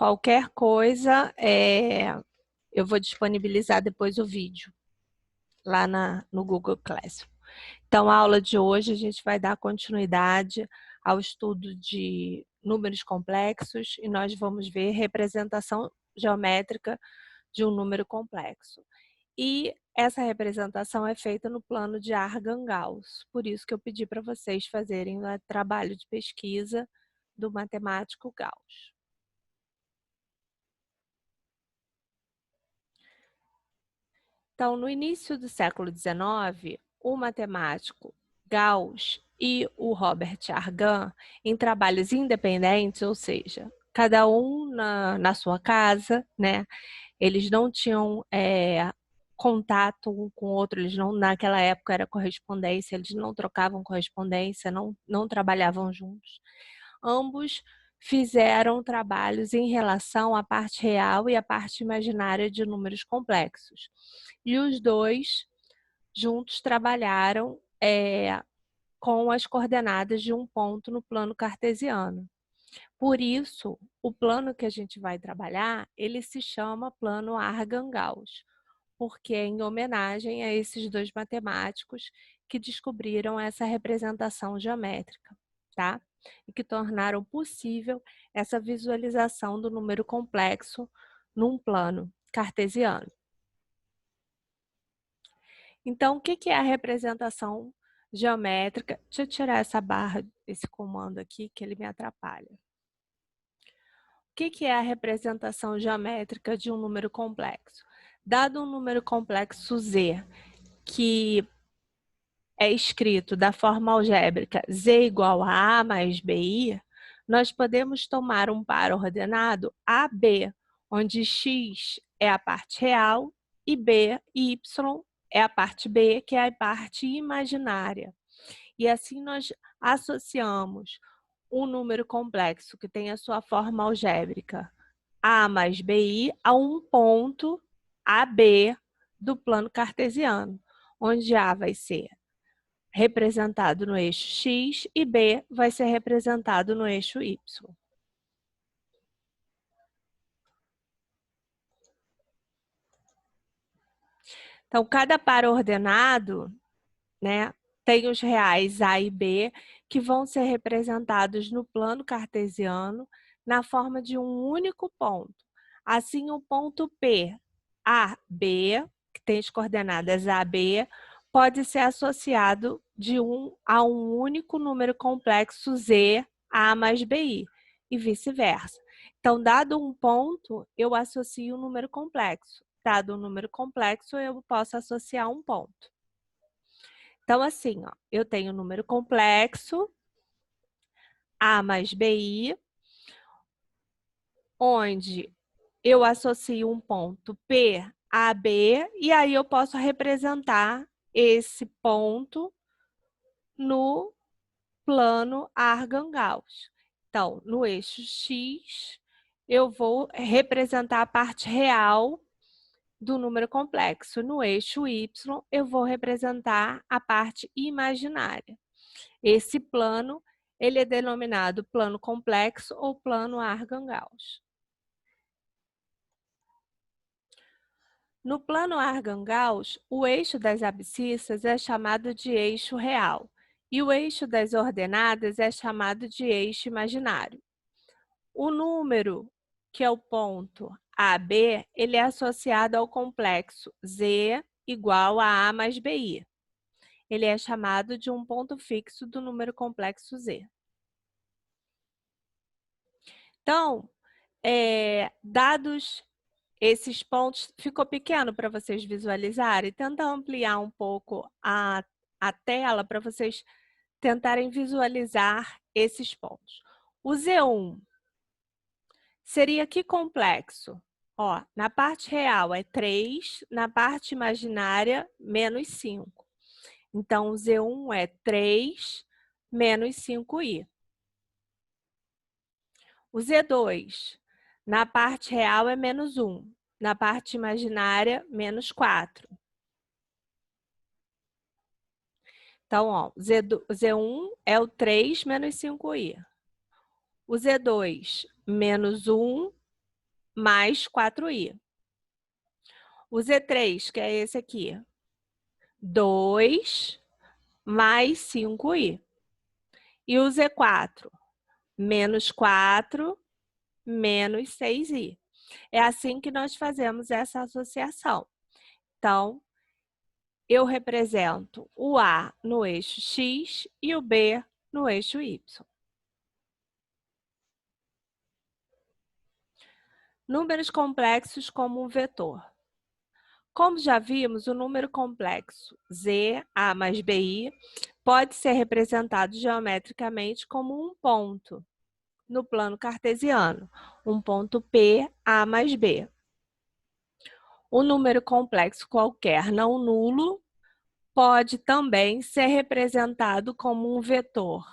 Qualquer coisa, eu vou disponibilizar depois o vídeo lá no Google Classroom. Então, a aula de hoje a gente vai dar continuidade ao estudo de números complexos e nós vamos ver representação geométrica de um número complexo. E essa representação é feita no plano de Argand-Gauss, por isso que eu pedi para vocês fazerem o trabalho de pesquisa do matemático Gauss. Então, no início do século XIX, o matemático Gauss e o Robert Argand, em trabalhos independentes, ou seja, cada um na sua casa, né? Eles não tinham contato um com o outro, eles não, naquela época era correspondência, eles não trocavam correspondência, não trabalhavam juntos. Ambos fizeram trabalhos em relação à parte real e à parte imaginária de números complexos. E os dois juntos trabalharam com as coordenadas de um ponto no plano cartesiano. Por isso, o plano que a gente vai trabalhar, ele se chama plano Argand-Gauss, porque é em homenagem a esses dois matemáticos que descobriram essa representação geométrica, tá? E que tornaram possível essa visualização do número complexo num plano cartesiano. Então, o que é a representação geométrica? Deixa eu tirar essa barra, esse comando aqui, que ele me atrapalha. O que é a representação geométrica de um número complexo? Dado um número complexo Z, que é escrito da forma algébrica Z igual a A mais BI, nós podemos tomar um par ordenado AB, onde X é a parte real e B e Y é a parte B, que é a parte imaginária. E assim nós associamos um número complexo que tem a sua forma algébrica A mais BI a um ponto AB do plano cartesiano, onde A vai ser representado no eixo X e B vai ser representado no eixo Y. Então, cada par ordenado, né, tem os reais A e B que vão ser representados no plano cartesiano na forma de um único ponto. Assim, o ponto P, A, B, que tem as coordenadas A, B, pode ser associado a um único número complexo Z, A mais BI, e vice-versa. Então, dado um ponto, eu associo um número complexo. Dado um número complexo, eu posso associar um ponto. Então, assim, ó, eu tenho um número complexo, A mais BI, onde eu associo um ponto P a B, e aí eu posso representar esse ponto no plano Argand-Gauss. Então, no eixo X, eu vou representar a parte real do número complexo. No eixo Y, eu vou representar a parte imaginária. Esse plano, ele é denominado plano complexo ou plano Argand-Gauss. No plano Argand-Gauss, o eixo das abscissas é chamado de eixo real e o eixo das ordenadas é chamado de eixo imaginário. O número, que é o ponto AB, ele é associado ao complexo Z igual a A mais BI. Ele é chamado de um ponto fixo do número complexo Z. Então, dados esses pontos, ficou pequeno para vocês visualizarem? Tenta ampliar um pouco a tela para vocês tentarem visualizar esses pontos. O Z1 seria que complexo? Ó, na parte real é 3, na parte imaginária, menos 5. Então, o Z1 é 3 menos 5i. O Z2, na parte real é menos 1, na parte imaginária, menos 4. Então, ó, Z1 é o 3 menos 5i. O Z2, menos 1 mais 4i. O Z3, que é esse aqui, 2 mais 5i. E o Z4, menos 4 menos 6i. É assim que nós fazemos essa associação. Então, eu represento o A no eixo X e o B no eixo Y. Números complexos como um vetor. Como já vimos, o número complexo Z, A mais BI, pode ser representado geometricamente como um ponto no plano cartesiano, um ponto P, A mais B. Um número complexo qualquer não nulo pode também ser representado como um vetor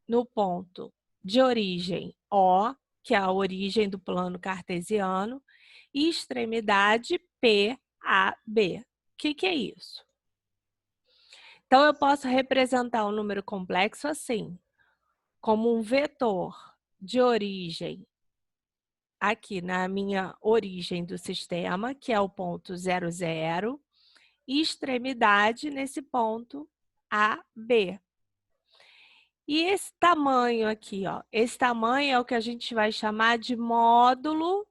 no ponto de origem O, que é a origem do plano cartesiano, e extremidade P, A, B. O que é isso? Então, eu posso representar um número complexo assim, como um vetor de origem aqui na minha origem do sistema, que é o ponto 0, 0, e extremidade nesse ponto A, B. E esse tamanho aqui, ó, esse tamanho é o que a gente vai chamar de módulo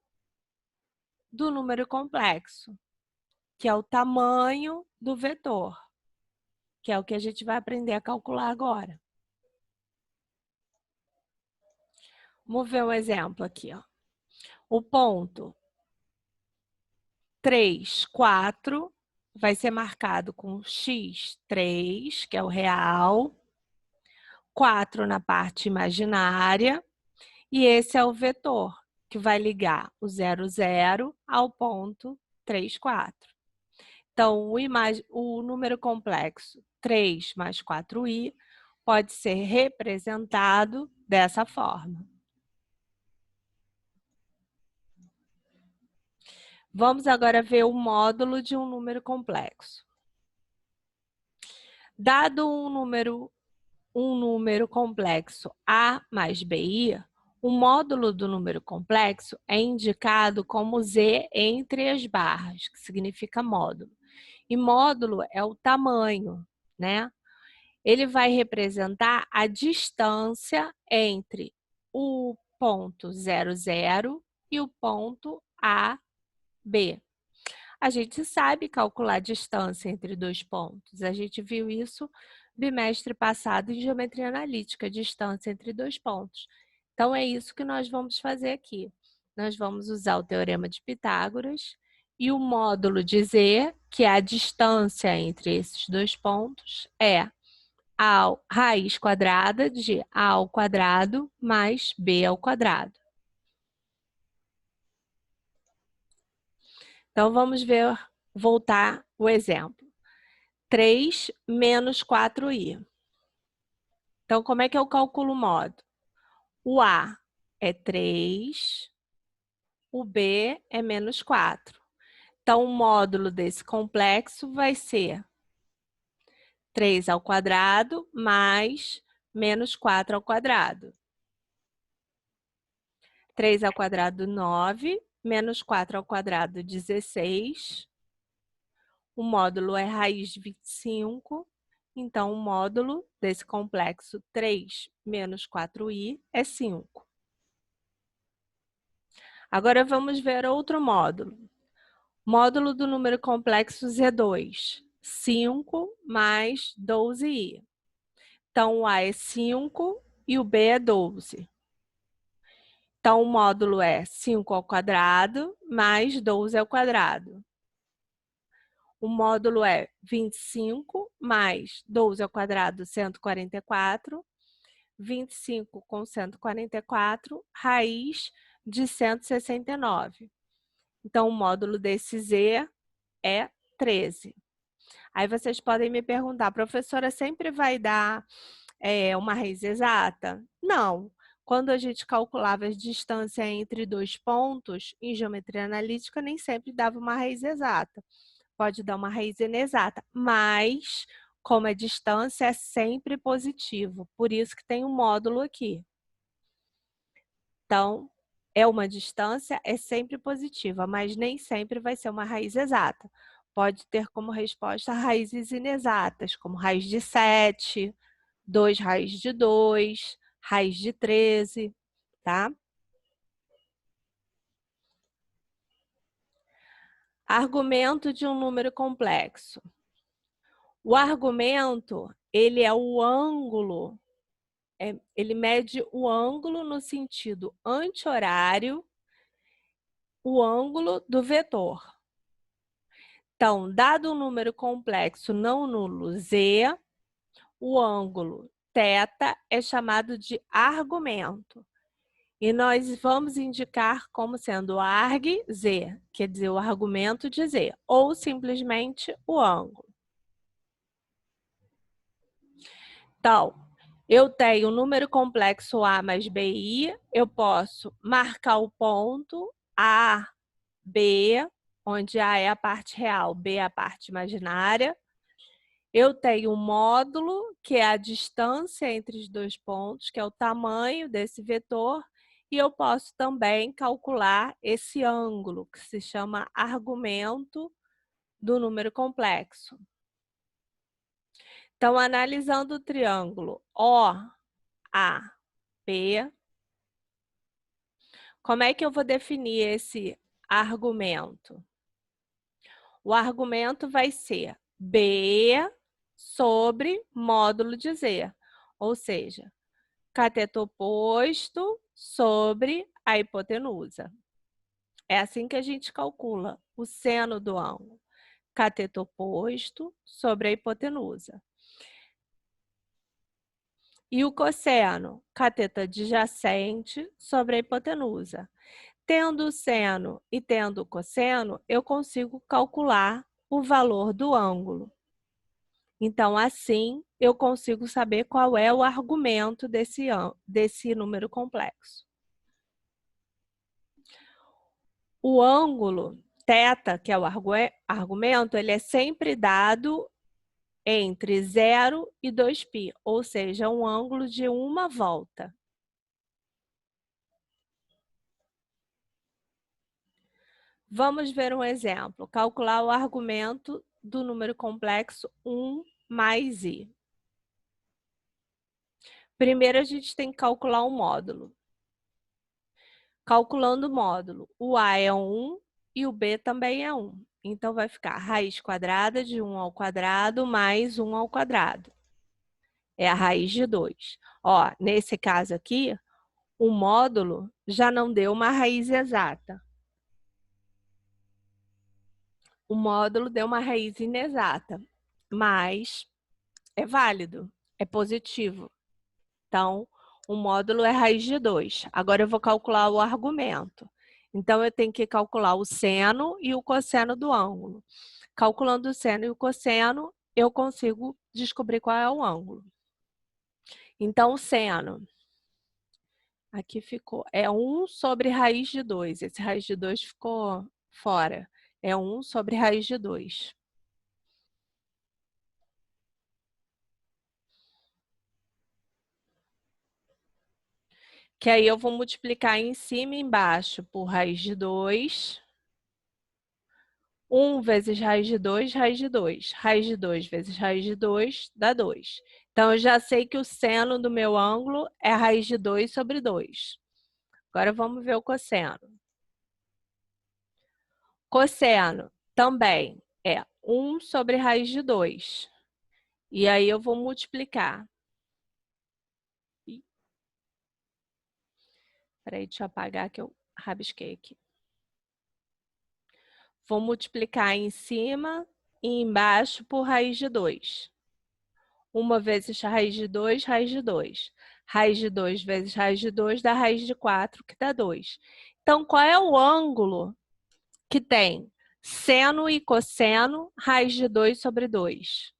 do número complexo, que é o tamanho do vetor, que é o que a gente vai aprender a calcular agora. Vamos ver um exemplo aqui, ó. O ponto 3, 4 vai ser marcado com x3, que é o real, 4 na parte imaginária, e esse é o vetor, que vai ligar o 0, 0 ao ponto 3, 4. Então, o número complexo 3 mais 4i pode ser representado dessa forma. Vamos agora ver o módulo de um número complexo. Dado um número complexo A mais BI, o módulo do número complexo é indicado como Z entre as barras, que significa módulo. E módulo é o tamanho, né? Ele vai representar a distância entre o ponto 0, 0 e o ponto A, B. A gente sabe calcular a distância entre dois pontos. A gente viu isso bimestre passado em geometria analítica, distância entre dois pontos. Então, é isso que nós vamos fazer aqui. Nós vamos usar o teorema de Pitágoras e o módulo de Z, que é a distância entre esses dois pontos, é a raiz quadrada de A ao quadrado mais B ao quadrado. Então, vamos voltar o exemplo. 3 menos 4i. Então, como é que eu calculo o módulo? O A é 3, o B é menos 4. Então, o módulo desse complexo vai ser 3 ao quadrado mais menos 4 ao quadrado. 3 ao quadrado, 9, menos 4 ao quadrado, 16. O módulo é raiz de 25. Então, o módulo desse complexo 3 menos 4i é 5. Agora, vamos ver outro módulo. Módulo do número complexo Z2. 5 mais 12i. Então, o A é 5 e o B é 12. Então, o módulo é 5 ao quadrado mais 12 ao quadrado. O módulo é 25 mais 12 ao quadrado, 144. 25 com 144, raiz de 169. Então, o módulo desse Z é 13. Aí vocês podem me perguntar, professora, sempre vai dar uma raiz exata? Não. Quando a gente calculava a distância entre dois pontos, em geometria analítica, nem sempre dava uma raiz exata. Pode dar uma raiz inexata, mas como a distância é sempre positivo, por isso que tem um módulo aqui. Então, é uma distância, é sempre positiva, mas nem sempre vai ser uma raiz exata. Pode ter como resposta raízes inexatas, como raiz de 7, 2 raiz de 2, raiz de 13, tá? Argumento de um número complexo. O argumento, ele é o ângulo, ele mede o ângulo no sentido anti-horário, o ângulo do vetor. Então, dado um número complexo não nulo z, o ângulo θ é chamado de argumento. E nós vamos indicar como sendo arg z, quer dizer, o argumento de z, ou simplesmente o ângulo. Então, eu tenho o número complexo A mais BI, eu posso marcar o ponto A, B, onde A é a parte real, B é a parte imaginária. Eu tenho um módulo, que é a distância entre os dois pontos, que é o tamanho desse vetor, e eu posso também calcular esse ângulo, que se chama argumento do número complexo. Então, analisando o triângulo OAP, como é que eu vou definir esse argumento? O argumento vai ser B sobre módulo de Z, ou seja, cateto oposto sobre a hipotenusa. É assim que a gente calcula o seno do ângulo. Cateto oposto sobre a hipotenusa. E o cosseno? Cateto adjacente sobre a hipotenusa. Tendo o seno e tendo o cosseno, eu consigo calcular o valor do ângulo. Então, assim, eu consigo saber qual é o argumento desse número complexo. O ângulo θ, que é o argumento, ele é sempre dado entre 0 e 2π, ou seja, um ângulo de uma volta. Vamos ver um exemplo. Calcular o argumento do número complexo 1 mais i. Primeiro, a gente tem que calcular o módulo. Calculando o módulo, o a é 1 e o b também é 1. Então, vai ficar raiz quadrada de 1 ao quadrado mais 1 ao quadrado. É a raiz de 2. Ó, nesse caso aqui, o módulo já não deu uma raiz exata. O módulo deu uma raiz inexata, mas é válido, é positivo. Então, o módulo é raiz de 2. Agora, eu vou calcular o argumento. Então, eu tenho que calcular o seno e o cosseno do ângulo. Calculando o seno e o cosseno, eu consigo descobrir qual é o ângulo. Então, o seno, aqui ficou, é 1 sobre raiz de 2. Esse raiz de 2 ficou fora. É 1 sobre raiz de 2. Que aí eu vou multiplicar em cima e embaixo por raiz de 2. 1 vezes raiz de 2, raiz de 2. Raiz de 2 vezes raiz de 2 dá 2. Então, eu já sei que o seno do meu ângulo é raiz de 2 sobre 2. Agora, vamos ver o cosseno. Cosseno também é 1 sobre raiz de 2. E aí, eu vou multiplicar. Espera aí, deixa eu apagar que eu rabisquei aqui. Vou multiplicar em cima e embaixo por raiz de 2. 1 vezes raiz de 2, raiz de 2. Raiz de 2 vezes raiz de 2 dá raiz de 4, que dá 2. Então, qual é o ângulo que tem seno e cosseno, raiz de 2 sobre 2?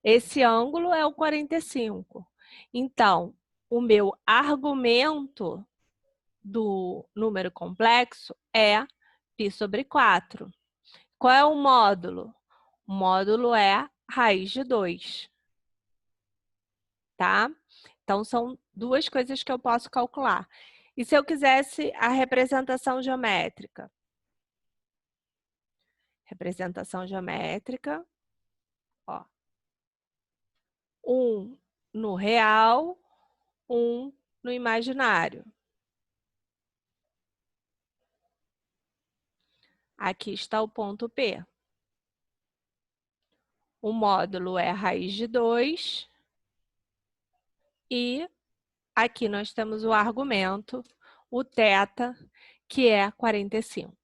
Esse ângulo é o 45. Então, o meu argumento do número complexo é π sobre 4. Qual é o módulo? O módulo é raiz de 2. Tá? Então, são duas coisas que eu posso calcular. E se eu quisesse a representação geométrica? Representação geométrica, ó. 1 no real, 1 no imaginário. Aqui está o ponto P. O módulo é a raiz de 2 e aqui nós temos o argumento, o θ, que é 45.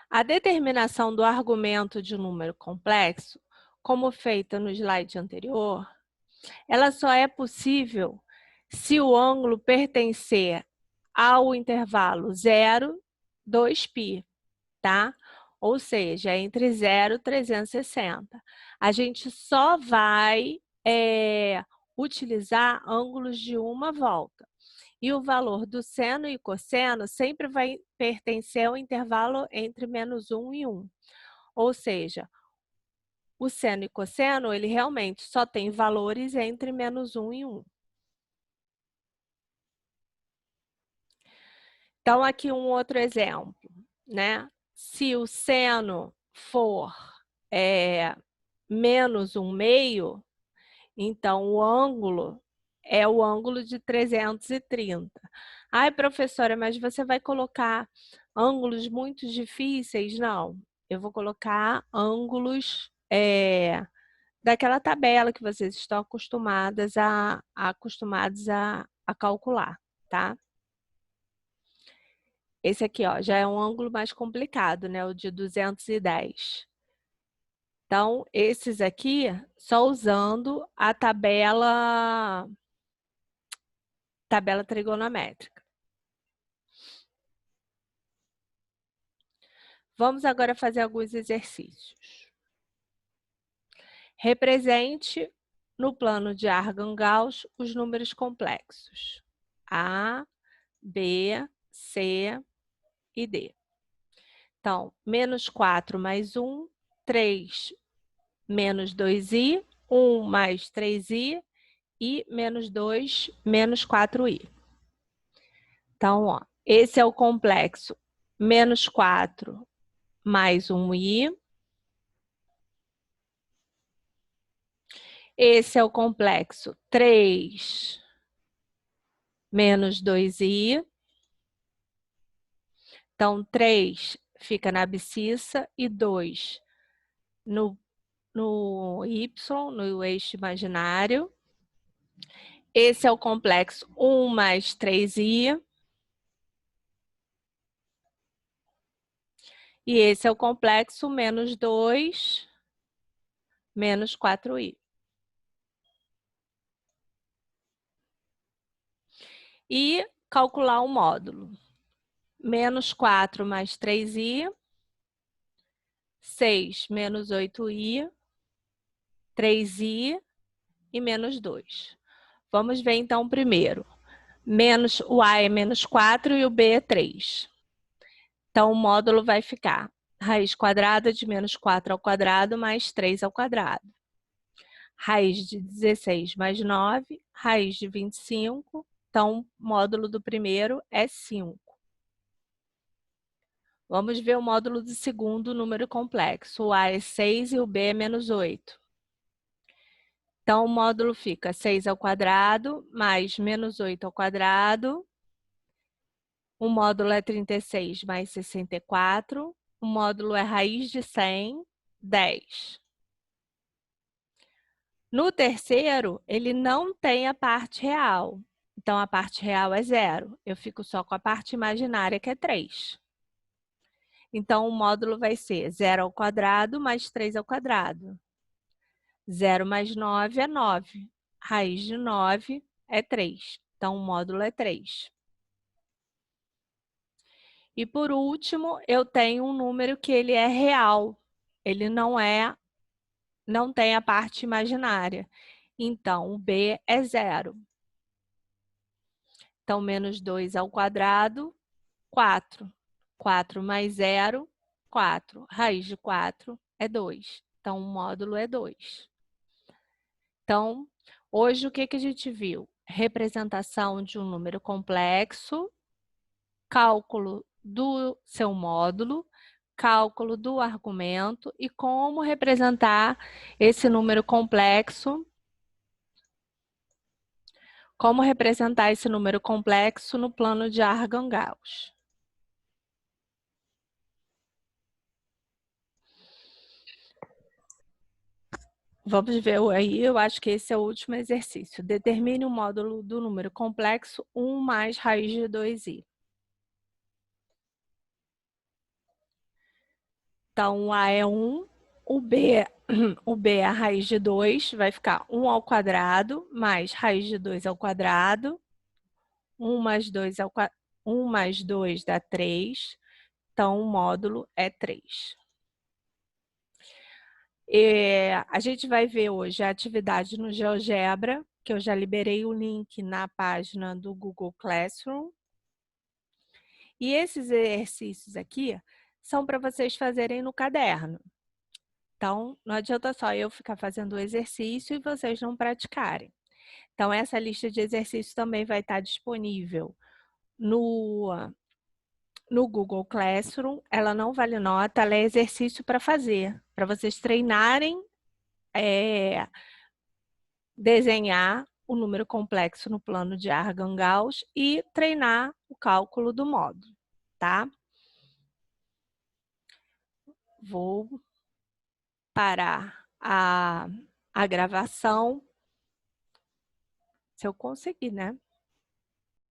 A determinação do argumento de um número complexo, como feita no slide anterior, ela só é possível se o ângulo pertencer ao intervalo 0, 2π, tá? Ou seja, entre 0 e 360. A gente só vai utilizar ângulos de uma volta. E o valor do seno e cosseno sempre vai pertencer ao intervalo entre -1 e 1. Ou seja, o seno e cosseno, ele realmente só tem valores entre -1 e 1. Então, aqui um outro exemplo, né? Se o seno for -1/2, então o ângulo é o ângulo de 330. Ai, professora, mas você vai colocar ângulos muito difíceis? Não, eu vou colocar ângulos daquela tabela que vocês estão acostumados a calcular, tá? Esse aqui, ó, já é um ângulo mais complicado, né? O de 210. Então, esses aqui, só usando a tabela trigonométrica. Vamos agora fazer alguns exercícios. Represente no plano de Argand-Gauss os números complexos. A, B, C e D. Então, -4 mais 1, 3 menos 2i, 1 mais 3i e -2 menos 4i. Então, ó, esse é o complexo -4 mais 1i. Esse é o complexo 3 menos 2i. Então, 3 fica na abscissa e 2 no y, no eixo imaginário. Esse é o complexo 1 mais 3i. E esse é o complexo -2 menos 4i. E calcular o módulo. -4 mais 3i, 6 menos 8i, 3i e -2. Vamos ver então primeiro. O A é -4 e o B é 3. Então, o módulo vai ficar raiz quadrada de -4 ao quadrado mais 3 ao quadrado. Raiz de 16 mais 9, raiz de 25. Então, o módulo do primeiro é 5. Vamos ver o módulo do segundo número complexo. O A é 6 e o B é -8. Então, o módulo fica 6 ao quadrado mais -8 ao quadrado. O módulo é 36 mais 64. O módulo é raiz de 100, 10. No terceiro, ele não tem a parte real. Então, a parte real é 0. Eu fico só com a parte imaginária, que é 3. Então, o módulo vai ser 0 ao quadrado mais 3 ao quadrado. 0 mais 9 é 9. Raiz de 9 é 3. Então, o módulo é 3. E, por último, eu tenho um número que ele é real. Ele não tem a parte imaginária. Então, o B é 0. Então, -2 ao quadrado, 4. 4 mais 0, 4. Raiz de 4 é 2. Então, o módulo é 2. Então, hoje o que a gente viu? Representação de um número complexo, cálculo do seu módulo, cálculo do argumento e como representar esse número complexo, no plano de Argand-Gauss. Vamos ver aí, eu acho que esse é o último exercício. Determine o módulo do número complexo 1 mais raiz de 2i. Então, o A é 1, o B é a raiz de 2, vai ficar 1 ao quadrado mais raiz de 2 ao quadrado. 1 mais 2, 1 mais 2 dá 3, então o módulo é 3. A gente vai ver hoje a atividade no GeoGebra, que eu já liberei o link na página do Google Classroom. E esses exercícios aqui são para vocês fazerem no caderno. Então, não adianta só eu ficar fazendo o exercício e vocês não praticarem. Então, essa lista de exercícios também vai estar disponível no Google Classroom. Ela não vale nota, ela é exercício para fazer, para vocês treinarem desenhar o número complexo no plano de Argand-Gauss e treinar o cálculo do módulo, tá? Vou parar a gravação, se eu conseguir, né?